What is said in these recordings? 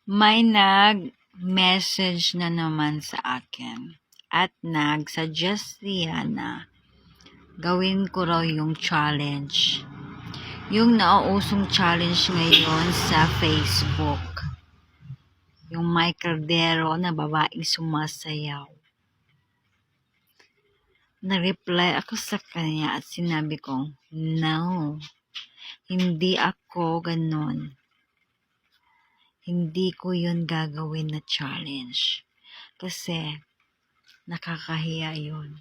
May nag-message na naman sa akin at nag-suggest siya na gawin ko raw yung challenge. Yung nauusong challenge ngayon sa Facebook. Yung may kardero na babaeng sumasayaw. Na-reply ako sa kanya at sinabi kong, no, hindi ako ganon. Hindi ko yun gagawin na challenge. Kasi, nakakahiya yun.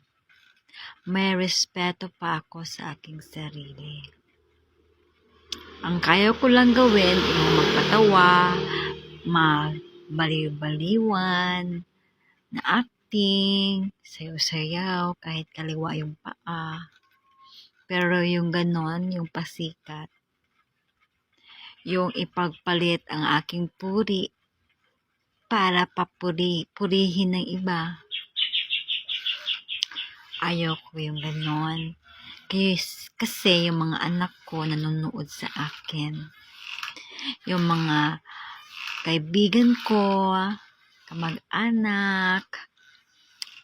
May respeto pa ako sa aking sarili. Ang kaya ko lang gawin ay magpatawa, magbaliw-baliwan, na acting, sayaw-sayaw, kahit kaliwa yung paa. Pero yung ganon, yung pasikat, yung ipagpalit ang aking puri para purihin ng iba. Ayaw ko yung ganon. Kasi yung mga anak ko nanonood sa akin. Yung mga kaibigan ko, kamag-anak,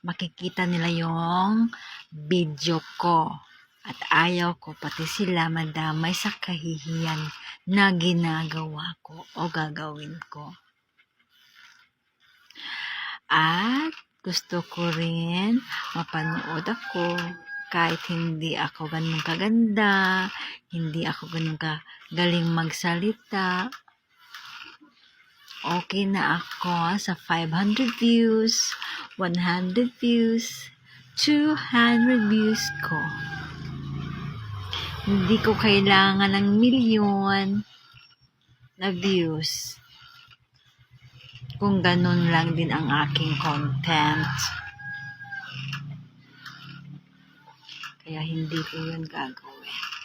makikita nila yung video ko. At ayaw ko pati sila madamay sa kahihiyan na ginagawa ko o gagawin ko. At gusto ko rin mapanood ako kahit hindi ako ganun kaganda, hindi ako ganun kagaling magsalita. Okay na ako sa 500 views, 100 views, 200 views ko. Hindi ko kailangan ng milyon na views. Kung ganun lang din ang aking content. Kaya hindi ko yun gagawin.